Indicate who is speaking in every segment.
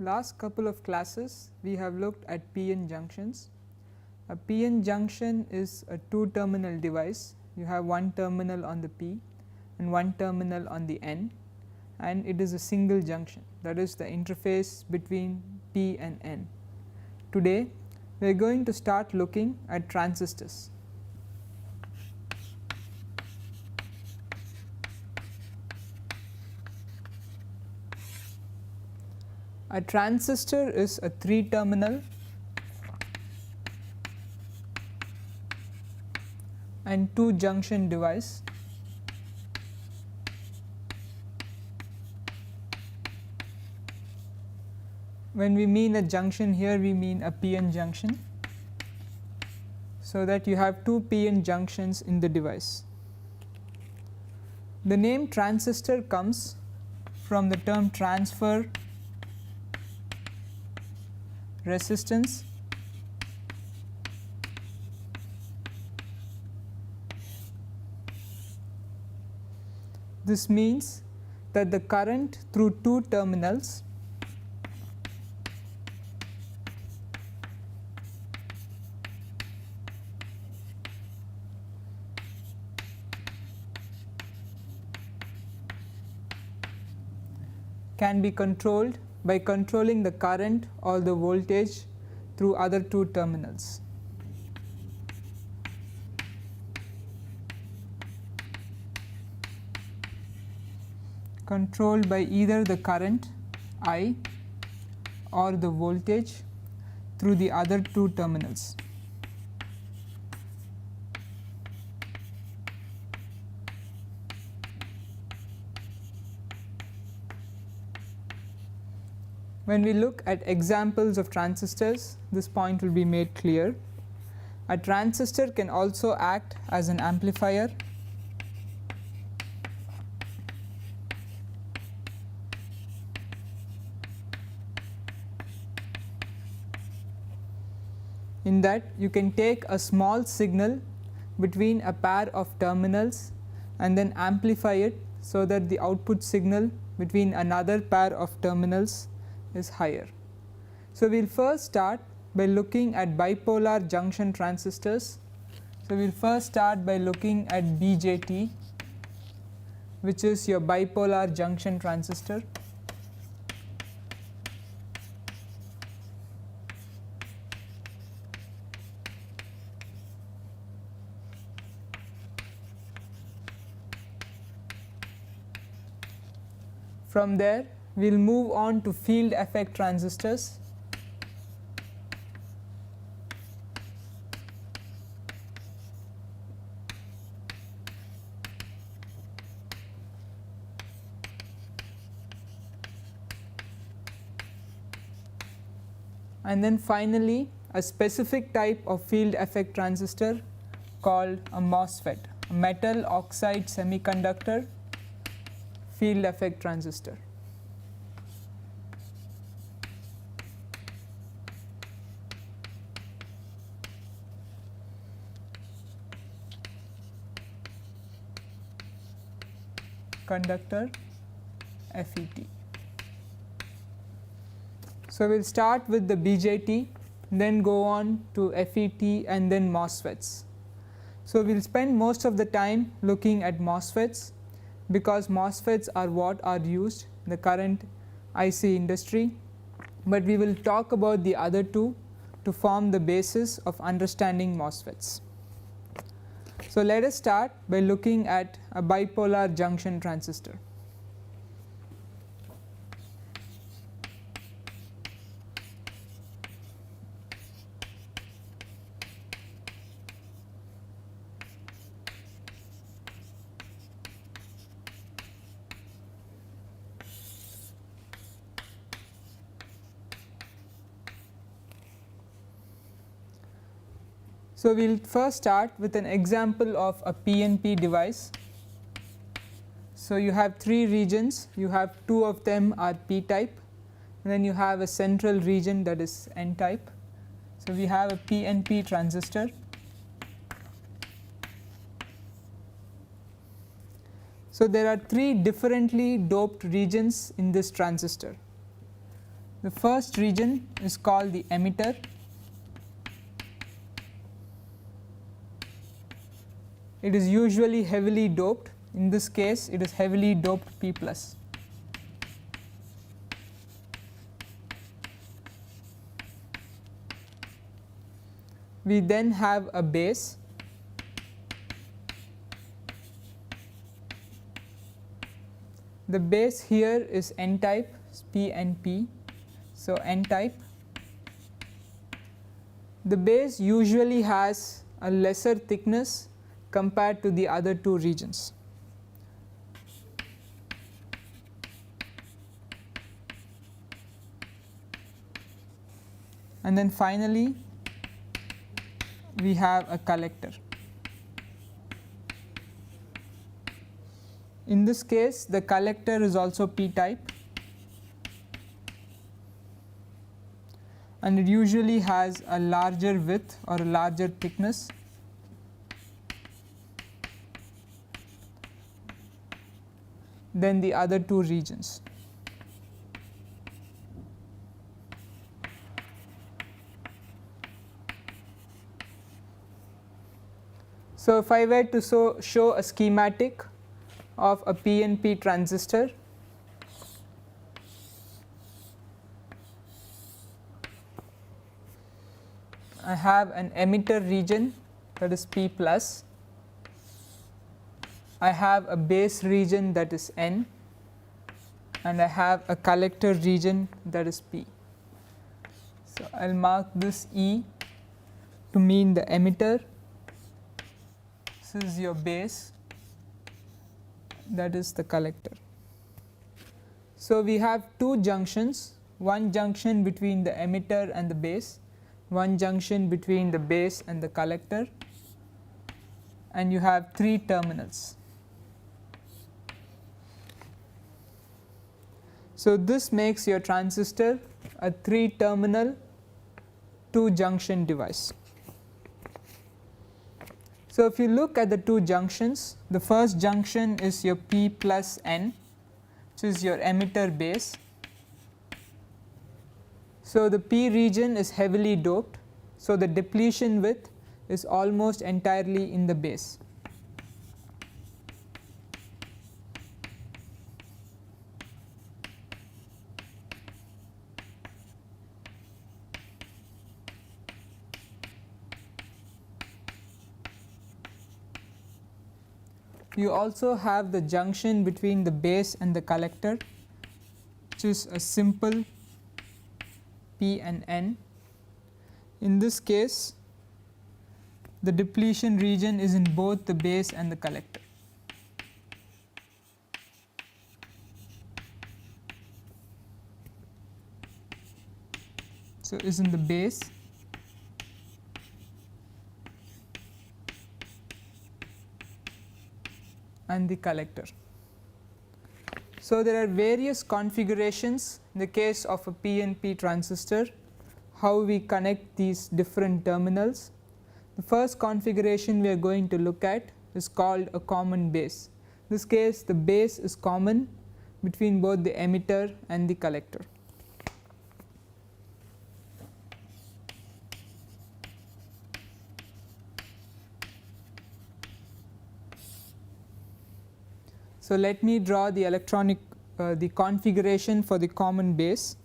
Speaker 1: Last couple of classes we have looked at p-n junctions. A p-n junction is a two terminal device. You have one terminal on the p and one terminal on the n, and it is a single junction, that is the interface between p and n. Today we are going to start looking at transistors. A transistor is a three terminal and two junction device. When we mean a junction here, we mean a p-n junction, so that you have two p-n junctions in the device. The name transistor comes from the term transfer resistance This means that the current through two terminals can be controlled by controlling the current or the voltage through other two terminals. Controlled by either the current I or the voltage through the other two terminals. When we look at examples of transistors, this point will be made clear. A transistor can also act as an amplifier in that you can take a small signal between a pair of terminals and then amplify it so that the output signal between another pair of terminals is higher. So, we will first start by looking at bipolar junction transistors. So, we will first start by looking at BJT, which is your bipolar junction transistor. From there we will move on to field effect transistors. And then finally a specific type of field effect transistor called a MOSFET, a metal oxide semiconductor field effect transistor. Conductor FET. So, we will start with the BJT, then go on to FET and then MOSFETs. So, we will spend most of the time looking at MOSFETs because MOSFETs are what are used in the current IC industry, but we will talk about the other two to form the basis of understanding MOSFETs. So, let us start by looking at a bipolar junction transistor. So, we will first start with an example of a PNP device. So, you have three regions, you have two of them are P type, and then you have a central region that is N type. So, we have a PNP transistor. So, there are three differently doped regions in this transistor. The first region is called the emitter. It is usually heavily doped. In this case, it is heavily doped P+. We then have a base. The base here is n-type, P and P, so n-type. The base usually has a lesser thickness compared to the other two regions. And then finally, we have a collector. In this case, the collector is also p-type, and it usually has a larger width or a larger thickness than the other two regions. So if I were to show a schematic of a PNP transistor, I have an emitter region, that is P plus. I have a base region, that is N, and I have a collector region, that is P. So I'll mark this E to mean the emitter. This is your base, that is the collector. So we have two junctions, one junction between the emitter and the base, one junction between the base and the collector, and you have three terminals. So this makes your transistor a 3-terminal 2-junction device. So if you look at the two junctions, the first junction is your P plus N, which is your emitter base. So the P region is heavily doped, so the depletion width is almost entirely in the base. You also have the junction between the base and the collector, which is a simple P and N. In this case, the depletion region is in both the base and the collector. So is in the base and the collector. So there are various configurations in the case of a PNP transistor, how we connect these different terminals. The first configuration we are going to look at is called a common base. In this case, the base is common between both the emitter and the collector. So let me draw the the configuration for the common base.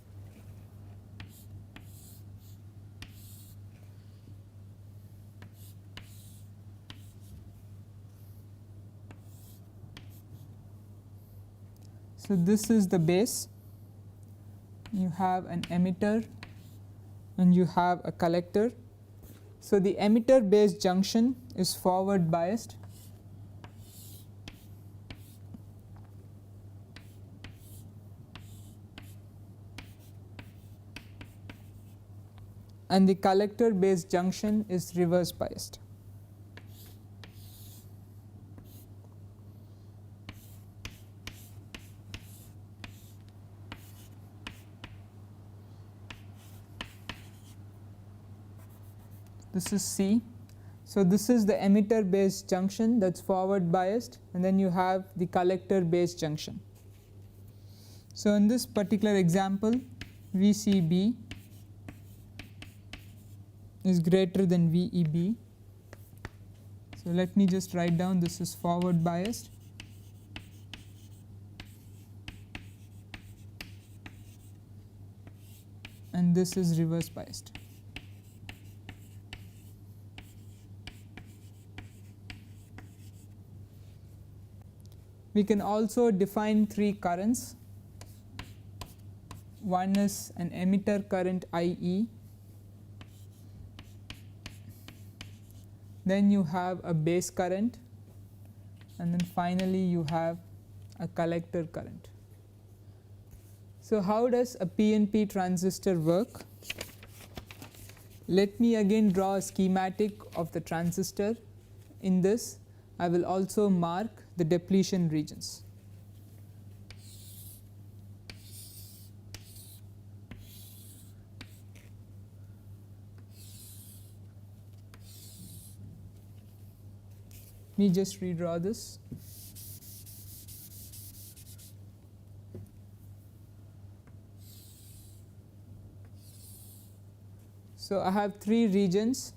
Speaker 1: So this is the base. You have an emitter and you have a collector. So the emitter base junction is forward biased. And the collector base junction is reverse biased. This is C. So this is the emitter base junction, that's forward biased, and then you have the collector base junction. So in this particular example, VCB is greater than VEB. So let me just write down, this is forward biased, and this is reverse biased. We can also define three currents. One is an emitter current IE, then you have a base current, and then finally you have a collector current. So how does a PNP transistor work? Let me again draw a schematic of the transistor. In this, I will also mark the depletion regions. Let me just redraw this. So I have three regions: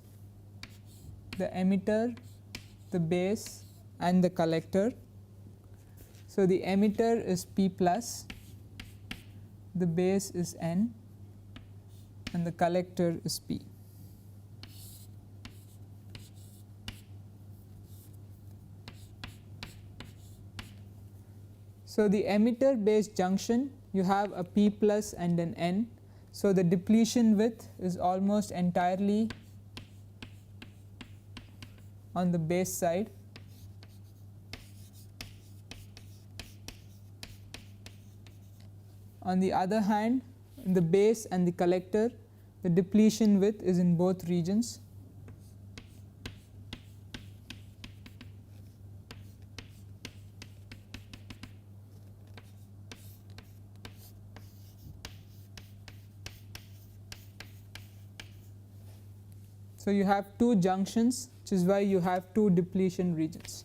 Speaker 1: the emitter, the base, and the collector. So the emitter is P plus, the base is N, and the collector is P. So the emitter base junction, you have a P plus and an N. So the depletion width is almost entirely on the base side. On the other hand, in the base and the collector, the depletion width is in both regions. So you have two junctions, which is why you have two depletion regions.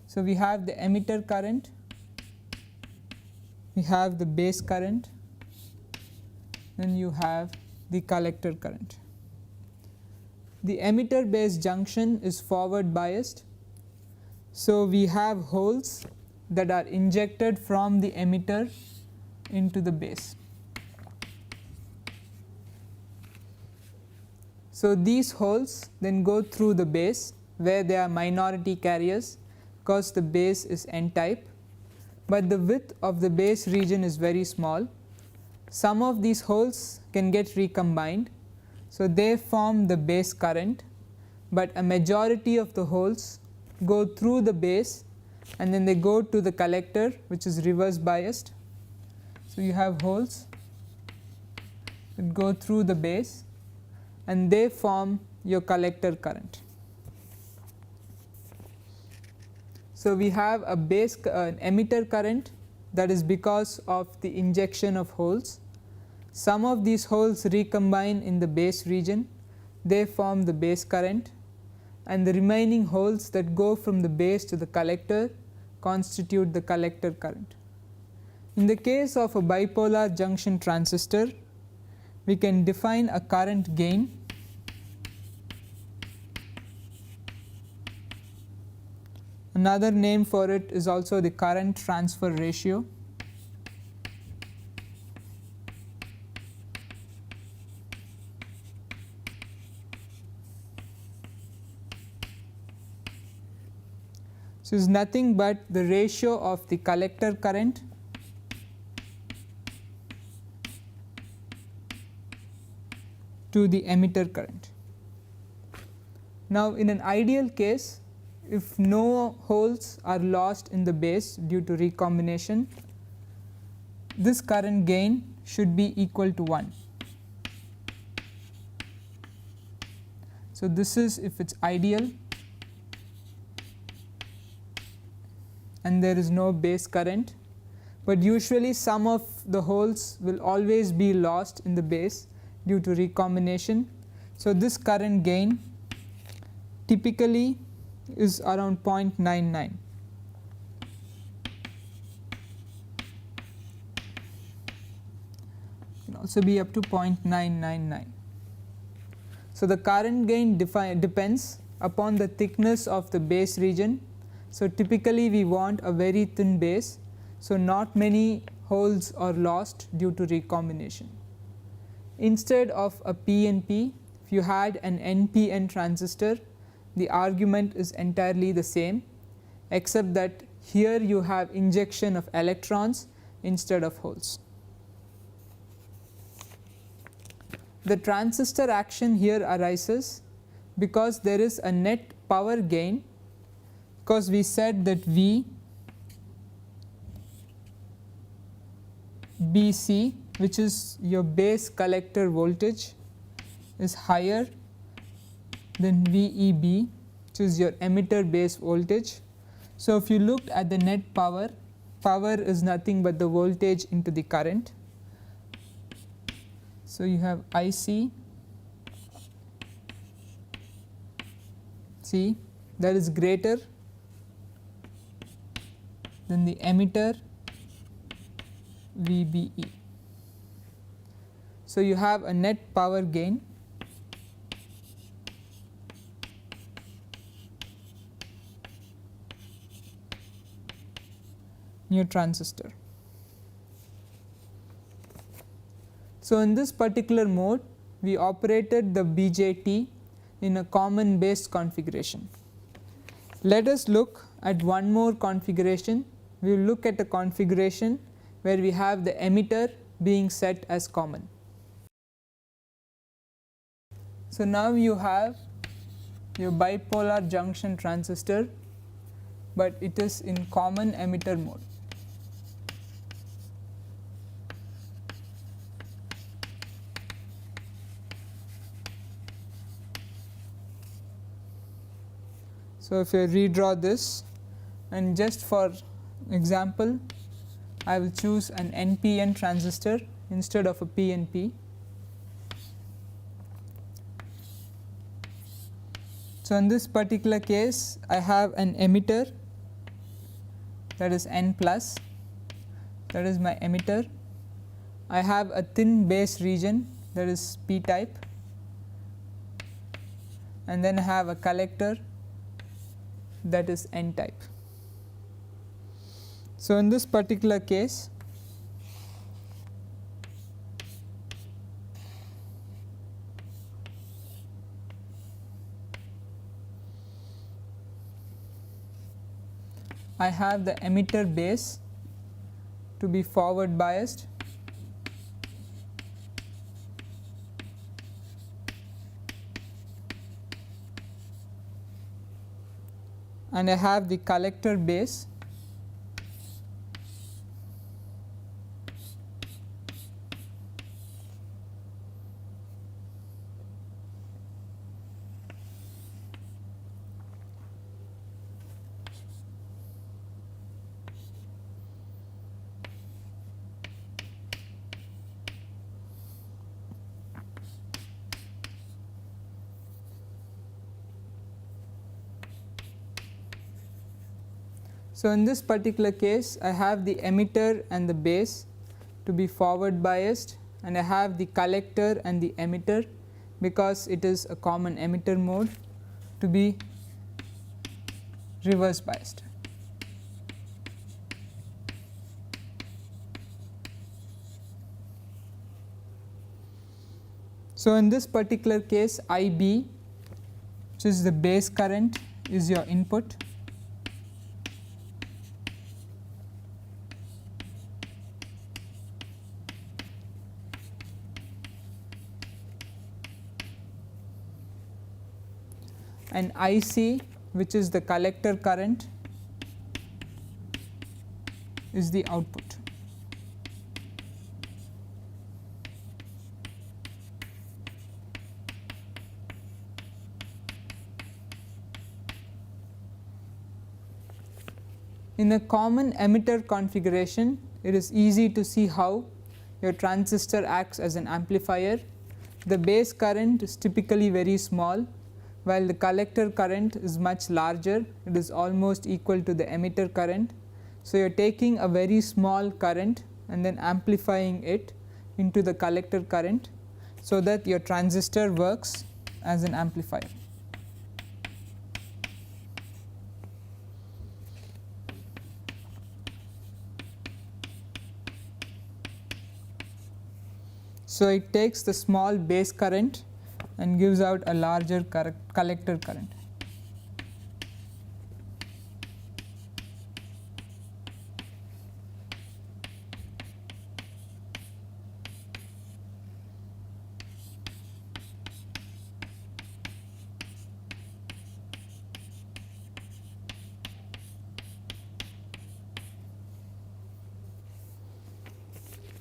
Speaker 1: So we have the emitter current, we have the base current, then you have the collector current. The emitter base junction is forward biased. So we have holes that are injected from the emitter into the base. So these holes then go through the base where they are minority carriers because the base is N-type, but the width of the base region is very small. Some of these holes can get recombined, so they form the base current, but a majority of the holes go through the base and then they go to the collector, which is reverse biased. So you have holes that go through the base and they form your collector current. So we have a base an emitter current, that is because of the injection of holes. Some of these holes recombine in the base region, they form the base current, and the remaining holes that go from the base to the collector constitute the collector current. In the case of a bipolar junction transistor, we can define a current gain Another name for it is also the current transfer ratio. So it is nothing but the ratio of the collector current to the emitter current. Now in an ideal case, if no holes are lost in the base due to recombination, this current gain should be equal to 1. So this is if it is ideal and there is no base current, but usually some of the holes will always be lost in the base due to recombination. So this current gain typically is around 0.99. also be up to 0.999. So, the current gain depends upon the thickness of the base region. So, typically we want a very thin base, so not many holes are lost due to recombination. Instead of a PNP, if you had an NPN transistor, the argument is entirely the same, except that here you have injection of electrons instead of holes. The transistor action here arises because there is a net power gain, because we said that V BC, which is your base collector voltage, is higher than VEB, which is your emitter base voltage. So, if you looked at the net power, power is nothing but the voltage into the current. So, you have IC C that is greater than the emitter VBE. So, you have a net power gain near transistor. So, in this particular mode we operated the BJT in a common base configuration. Let us look at one more configuration. We will look at a configuration where we have the emitter being set as common. So, now you have your bipolar junction transistor, but it is in common emitter mode. So, if I redraw this, and just for example I will choose an NPN transistor instead of a PNP. So, in this particular case I have an emitter that is N plus, that is my emitter. I have a thin base region, that is P type, and then I have a collector, that is N type. So, in this particular case I have the emitter base to be forward biased, and I have the collector base So, in this particular case I have the emitter and the base to be forward biased, and I have the collector and the emitter, because it is a common emitter mode, to be reverse biased. So, in this particular case IB, which is the base current, is your input, and IC, which is the collector current, is the output. In a common emitter configuration, it is easy to see how your transistor acts as an amplifier. The base current is typically very small, while the collector current is much larger. It is almost equal to the emitter current. So, you are taking a very small current and then amplifying it into the collector current so that your transistor works as an amplifier. So it takes the small base current and gives out a larger collector current.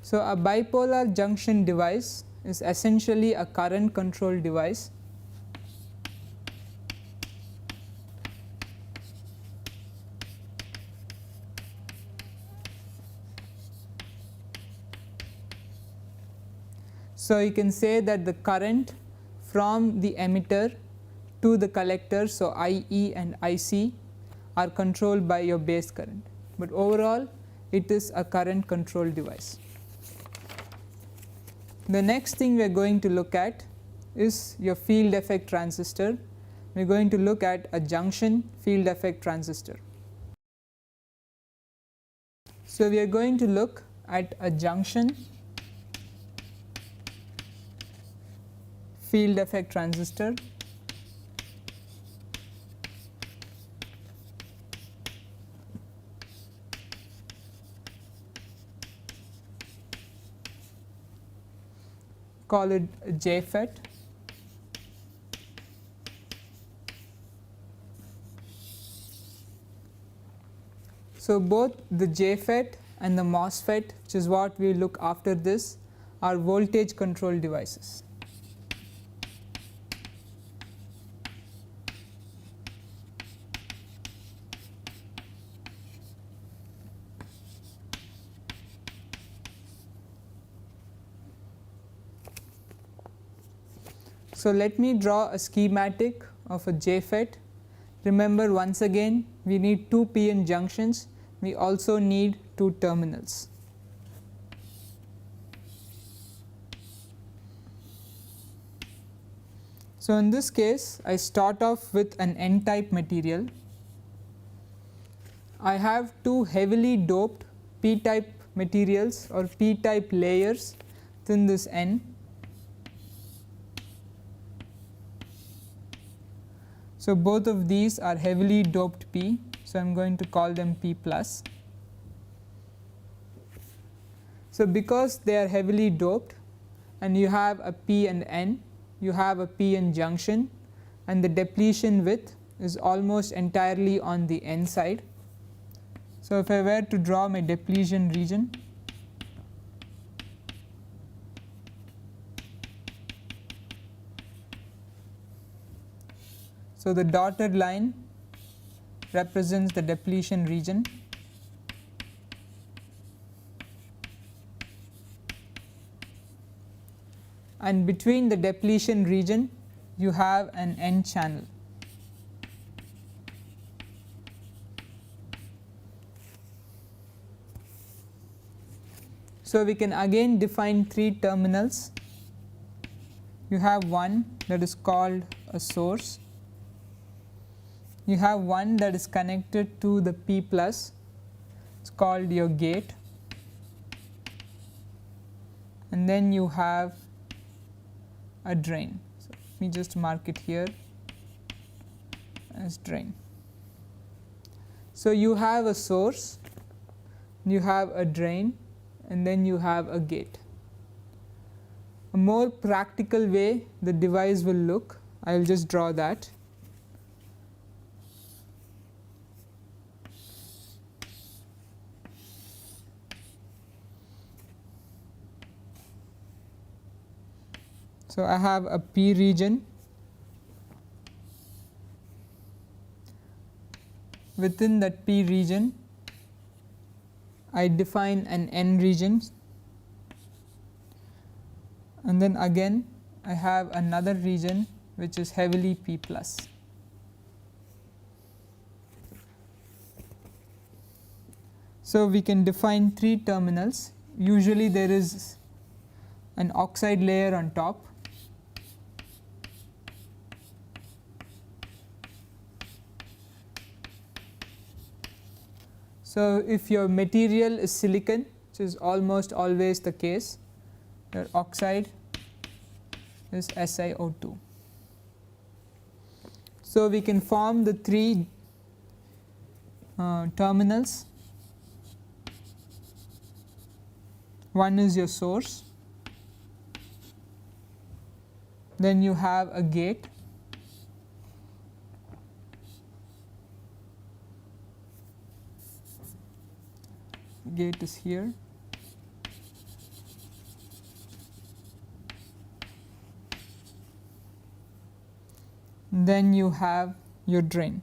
Speaker 1: So a bipolar junction device is essentially a current control device. So you can say that the current from the emitter to the collector, so IE and IC, are controlled by your base current, but overall it is a current control device. The next thing we are going to look at is your field effect transistor. We are going to look at a junction field effect transistor. So we are going to look at a junction field effect transistor. Call it JFET. So both the JFET and the MOSFET, which is what we look after this, are voltage control devices. So let me draw a schematic of a JFET. Remember, once again, we need two p-n junctions. We also need two terminals. So in this case, I start off with an n-type material. I have two heavily doped p-type materials or p-type layers within this n. So both of these are heavily doped p, so I am going to call them p plus. So because they are heavily doped and you have a p and n, you have a p-n junction, and the depletion width is almost entirely on the n side. So if I were to draw my depletion region, so the dotted line represents the depletion region, and between the depletion region you have an n channel. So we can again define three terminals. You have one that is called a source. You have one that is connected to the p plus, it's called your gate, and then you have a drain. So let me just mark it here as drain. So you have a source, you have a drain, and then you have a gate. A more practical way the device will look, I will just draw that. So I have a p region. Within that p region, I define an n region, and then again I have another region which is heavily p plus. So we can define three terminals. Usually there is an oxide layer on top. So, if your material is silicon, which is almost always the case, your oxide is SiO2. So, we can form the three terminals. One is your source, then you have a gate, gate is here, then you have your drain.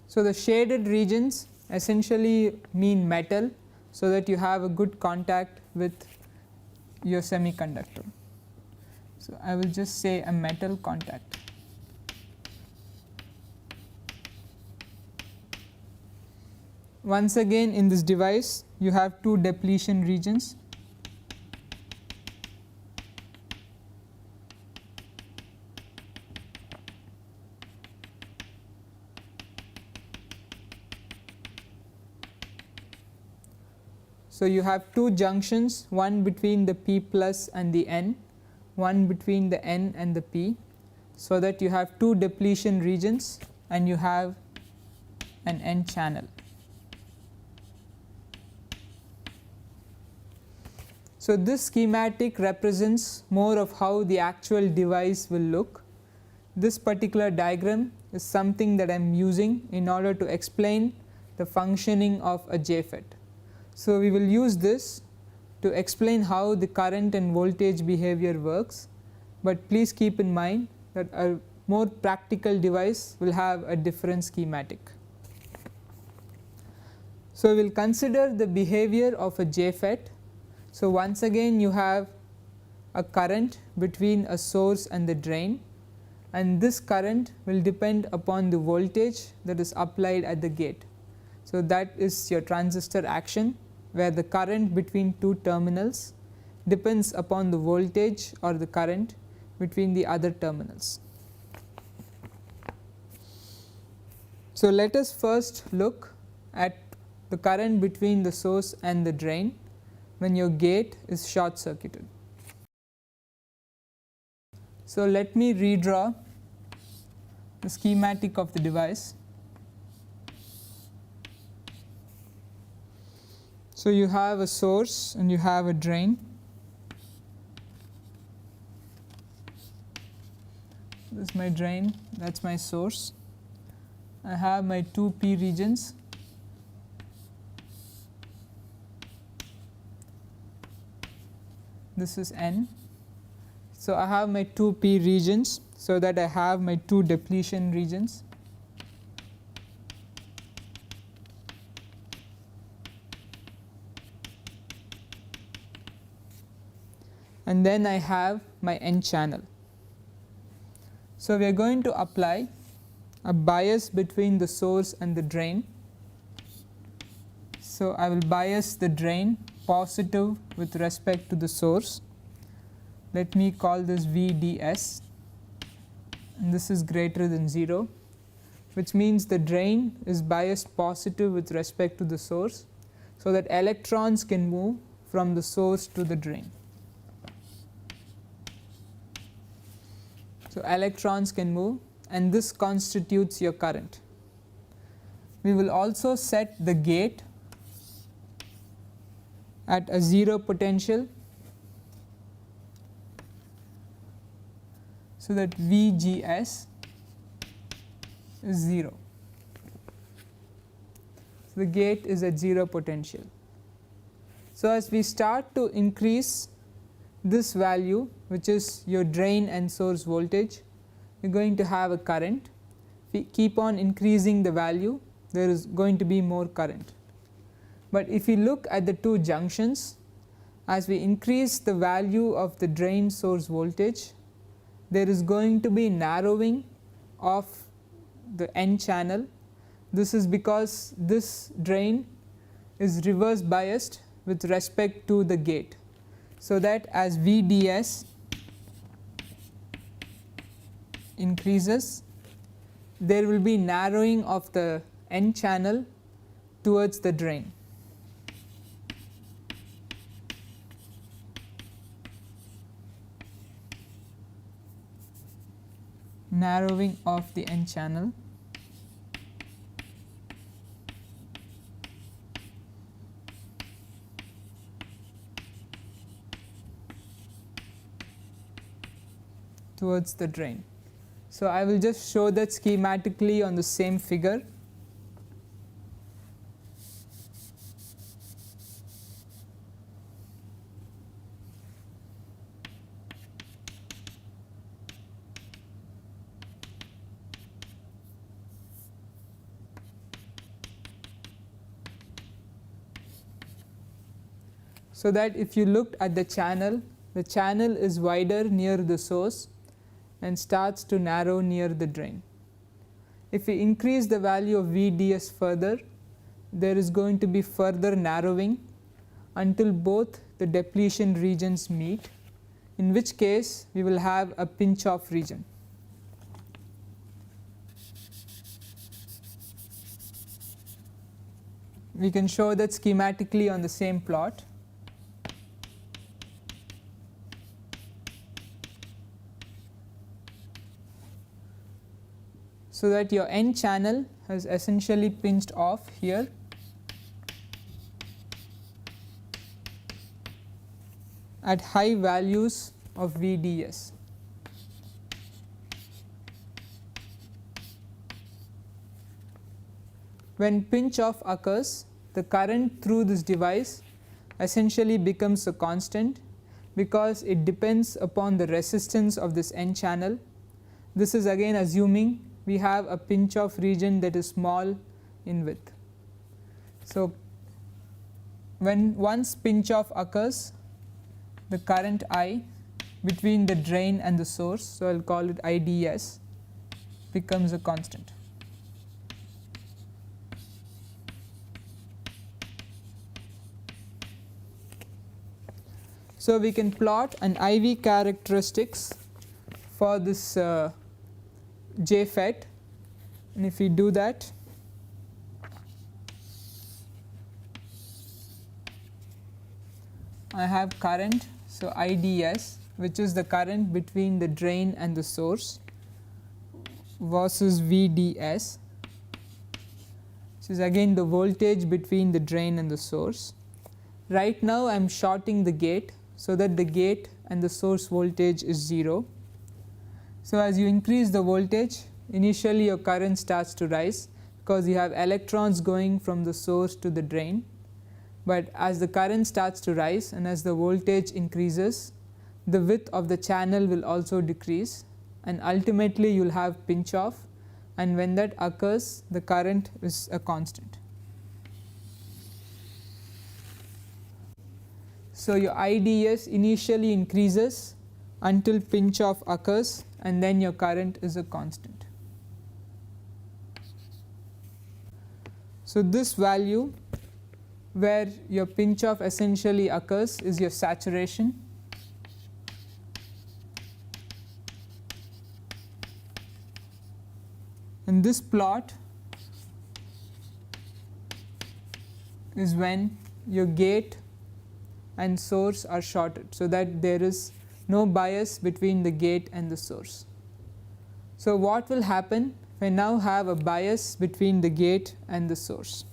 Speaker 1: So, the shaded regions essentially mean metal, so that you have a good contact with your semiconductor. So, I will just say a metal contact. Once again, in this device you have two depletion regions. So, you have two junctions, one between the P plus and the N, one between the N and the P, so that you have two depletion regions and you have an N channel. So, this schematic represents more of how the actual device will look. This particular diagram is something that I am using in order to explain the functioning of a JFET. So, we will use this to explain how the current and voltage behavior works, but please keep in mind that a more practical device will have a different schematic. So, we will consider the behavior of a JFET. So, once again you have a current between a source and the drain, and this current will depend upon the voltage that is applied at the gate. So, that is your transistor action, where the current between two terminals depends upon the voltage or the current between the other terminals. So, let us first look at the current between the source and the drain when your gate is short circuited. So, let me redraw the schematic of the device. So, you have a source and you have a drain. This is my drain, that is my source. I have my two P regions. This is N. So, I have my two P regions, so that I have my two depletion regions. And then I have my N channel. So, we are going to apply a bias between the source and the drain. So, I will bias the drain positive with respect to the source. Let me call this VDS, and this is greater than 0, which means the drain is biased positive with respect to the source, so that electrons can move from the source to the drain. So, electrons can move, and this constitutes your current. We will also set the gate at a 0 potential, so that VGS is 0. So, the gate is at 0 potential. So, as we start to increase this value, which is your drain and source voltage, you are going to have a current. If we keep on increasing the value, there is going to be more current. But if you look at the two junctions, as we increase the value of the drain source voltage, there is going to be narrowing of the N channel, This is because this drain is reverse biased with respect to the gate, so that as VDS increases, there will be narrowing of the N channel towards the drain. Narrowing of the N channel towards the drain. So I will just show that schematically on the same figure. So that if you looked at the channel is wider near the source and starts to narrow near the drain. If we increase the value of VDS further, there is going to be further narrowing until both the depletion regions meet, in which case we will have a pinch off region. We can show that schematically on the same plot. So that your N channel has essentially pinched off here, at high values of VDS. When pinch off occurs, the current through this device essentially becomes a constant because it depends upon the resistance of this N channel. This is again assuming we have a pinch off region that is small in width. So when once pinch off occurs, the current I between the drain and the source, so I will call it IDS, becomes a constant. So we can plot an IV characteristics for this JFET, and if we do that, I have current, so IDS, which is the current between the drain and the source, versus VDS, which is again the voltage between the drain and the source. Right now I am shorting the gate so that the gate and the source voltage is 0. So as you increase the voltage, initially your current starts to rise because you have electrons going from the source to the drain, but as the current starts to rise and as the voltage increases, the width of the channel will also decrease, and ultimately you will have pinch off, and when that occurs the current is a constant. So your IDS initially increases until pinch off occurs, and then your current is a constant. So this value where your pinch off essentially occurs is your saturation. And this plot is when your gate and source are shorted, so that there is no bias between the gate and the source. So what will happen if I now have a bias between the gate and the source?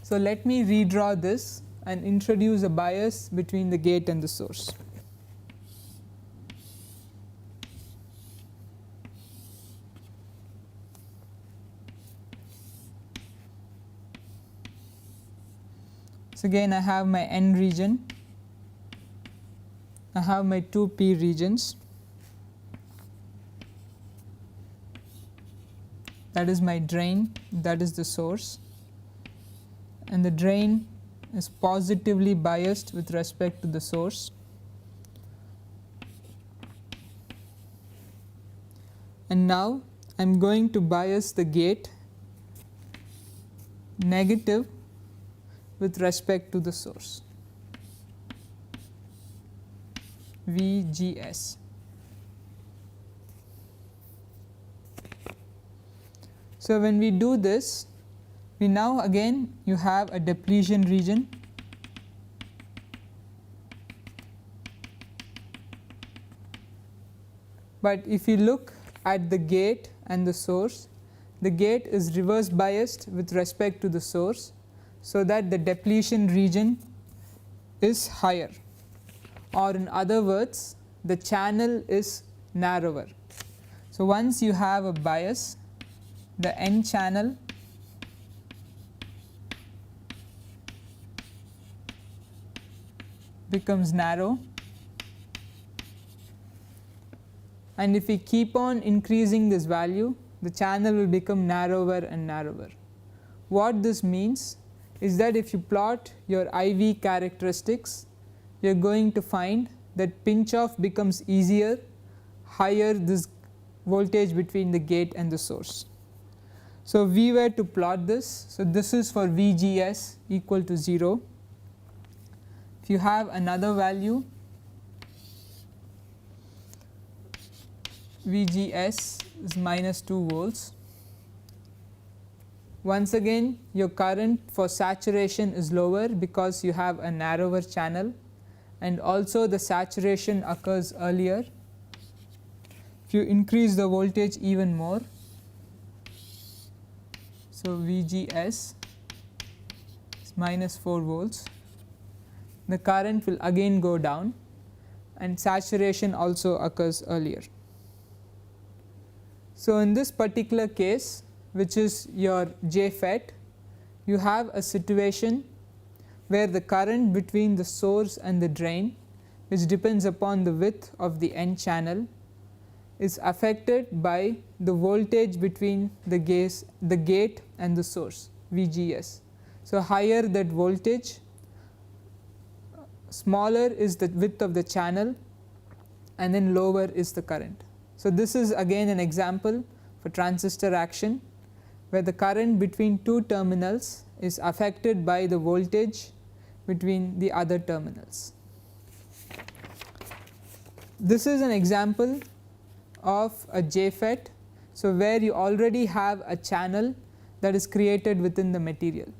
Speaker 1: So let me redraw this and introduce a bias between the gate and the source. So again I have my N region, I have my two P regions, that is my drain, that is the source, and the drain is positively biased with respect to the source, and now I am going to bias the gate negative with respect to the source, VGS. So when we do this, we now again you have a depletion region, but if you look at the gate and the source, the gate is reverse biased with respect to the source, so that the depletion region is higher, or in other words the channel is narrower. So once you have a bias, the N channel becomes narrow, and if we keep on increasing this value, the channel will become narrower and narrower. What this means is that if you plot your IV characteristics, you are going to find that pinch off becomes easier higher this voltage between the gate and the source. So we were to plot this, so this is for VGS equal to 0. If you have another value, VGS is minus 2 volts. Once again your current for saturation is lower because you have a narrower channel, and also the saturation occurs earlier. If you increase the voltage even more, so VGS is minus 4 volts, the current will again go down, and saturation also occurs earlier. So in this particular case, which is your JFET, you have a situation where the current between the source and the drain, which depends upon the width of the N channel, is affected by the voltage between the gate and the source, VGS. So higher that voltage, smaller is the width of the channel, and then lower is the current. So this is again an example for transistor action, where the current between two terminals is affected by the voltage between the other terminals. This is an example of a JFET, so where you already have a channel that is created within the material.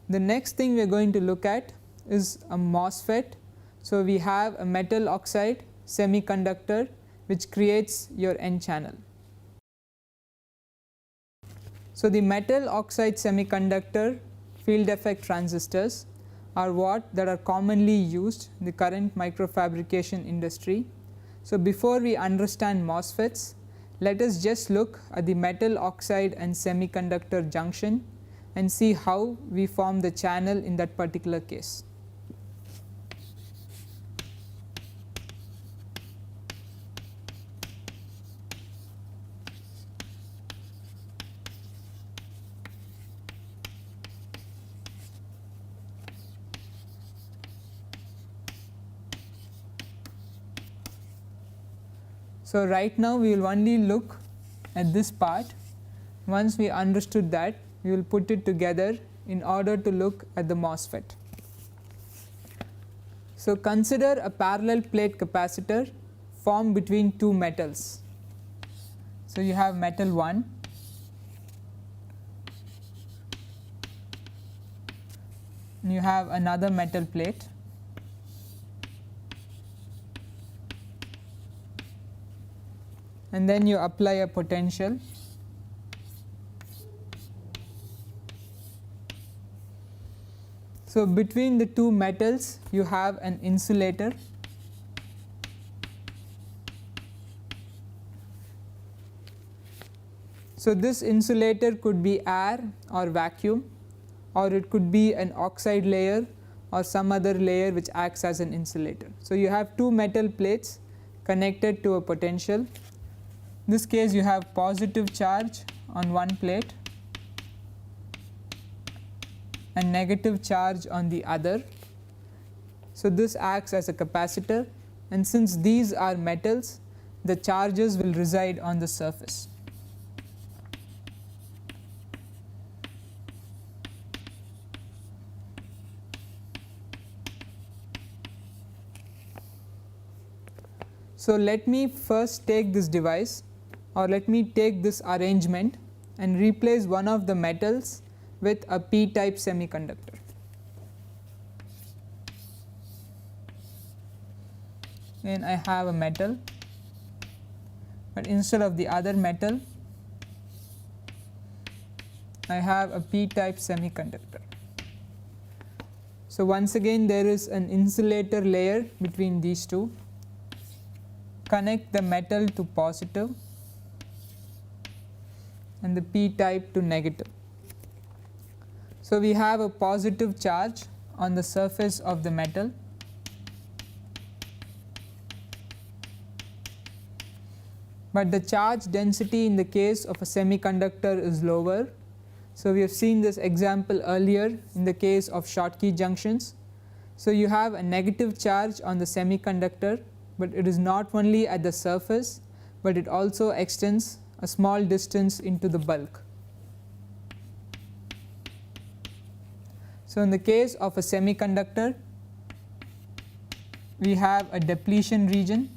Speaker 1: The next thing we are going to look at is a MOSFET. So we have a metal oxide semiconductor which creates your N channel. So the metal oxide semiconductor field effect transistors are what that are commonly used in the current microfabrication industry. So before we understand MOSFETs, let us just look at the metal oxide and semiconductor junction and see how we form the channel in that particular case. So right now we will only look at this part. Once we understood that, we will put it together in order to look at the MOSFET. So consider a parallel plate capacitor formed between two metals. So you have metal 1 and you have another metal plate, and then you apply a potential. So between the two metals you have an insulator. So this insulator could be air or vacuum, or it could be an oxide layer or some other layer which acts as an insulator. So you have two metal plates connected to a potential. In this case you have positive charge on one plate and negative charge on the other. So this acts as a capacitor, and since these are metals, the charges will reside on the surface. So let me first take this device, or let me take this arrangement and replace one of the metals with a p-type semiconductor. Then I have a metal, but instead of the other metal I have a p-type semiconductor. So once again there is an insulator layer between these two. Connect the metal to positive and the p-type to negative. So we have a positive charge on the surface of the metal, but the charge density in the case of a semiconductor is lower. So we have seen this example earlier in the case of Schottky junctions. So you have a negative charge on the semiconductor, but it is not only at the surface, but it also extends a small distance into the bulk. So in the case of a semiconductor, we have a depletion region,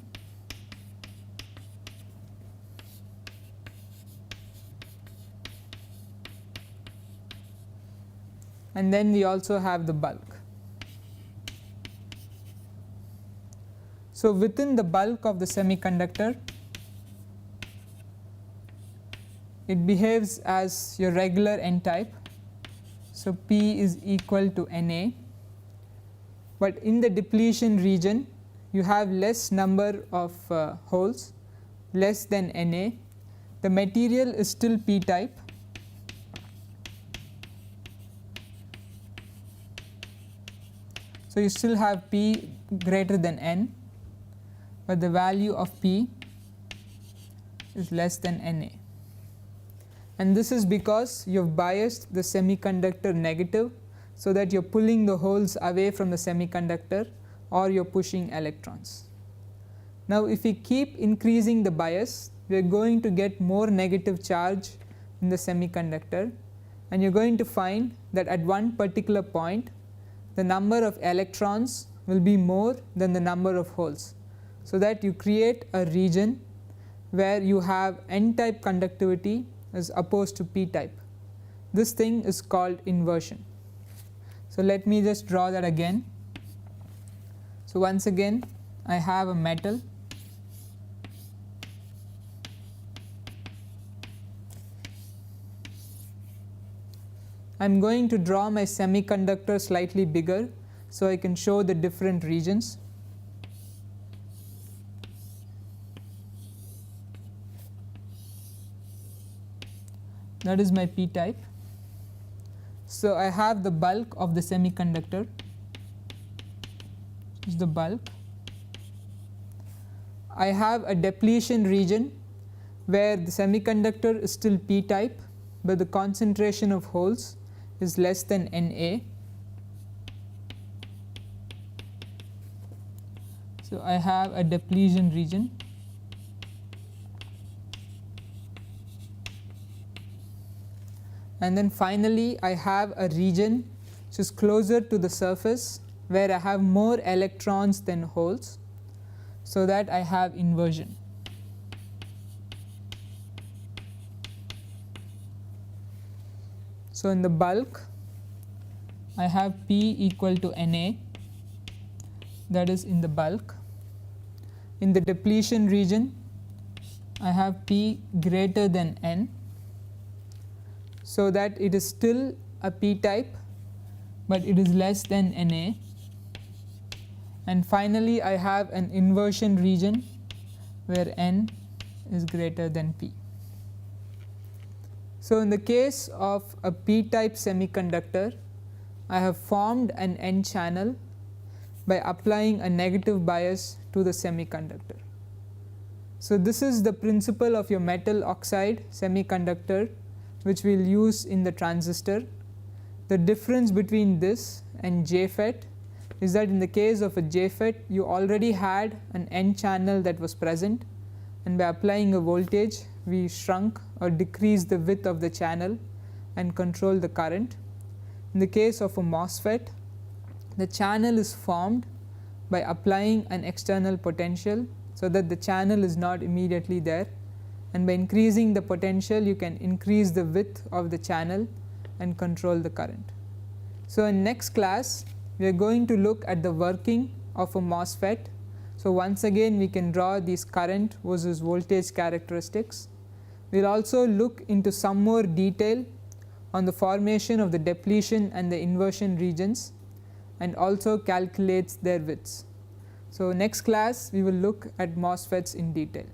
Speaker 1: and then we also have the bulk. So within the bulk of the semiconductor, it behaves as your regular n-type. So P is equal to Na, but in the depletion region you have less number of holes, less than Na. The material is still p-type, so you still have P greater than N, but the value of P is less than Na. And this is because you have biased the semiconductor negative, so that you are pulling the holes away from the semiconductor, or you are pushing electrons. Now if we keep increasing the bias, we are going to get more negative charge in the semiconductor, and you are going to find that at one particular point the number of electrons will be more than the number of holes, so that you create a region where you have n-type conductivity as opposed to p-type. This thing is called inversion. So let me just draw that again. So once again I have a metal, I am going to draw my semiconductor slightly bigger so I can show the different regions. That is my p-type. So I have the bulk of the semiconductor, this is the bulk. I have a depletion region where the semiconductor is still p-type, but the concentration of holes is less than Na. So I have a depletion region. And then finally I have a region which is closer to the surface, where I have more electrons than holes, so that I have inversion. So in the bulk I have P equal to Na, that is in the bulk. In the depletion region I have P greater than N, so that it is still a p-type, but it is less than Na. And finally I have an inversion region where N is greater than P. So in the case of a p-type semiconductor, I have formed an N channel by applying a negative bias to the semiconductor. So this is the principle of your metal oxide semiconductor, which we will use in the transistor. The difference between this and JFET is that in the case of a JFET you already had an N channel that was present, and by applying a voltage we shrunk or decreased the width of the channel and control the current. In the case of a MOSFET, the channel is formed by applying an external potential, so so that the channel is not immediately there, and by increasing the potential you can increase the width of the channel and control the current. So in next class we are going to look at the working of a MOSFET. So once again we can draw these current versus voltage characteristics. We will also look into some more detail on the formation of the depletion and the inversion regions, and also calculates their widths. So next class we will look at MOSFETs in detail.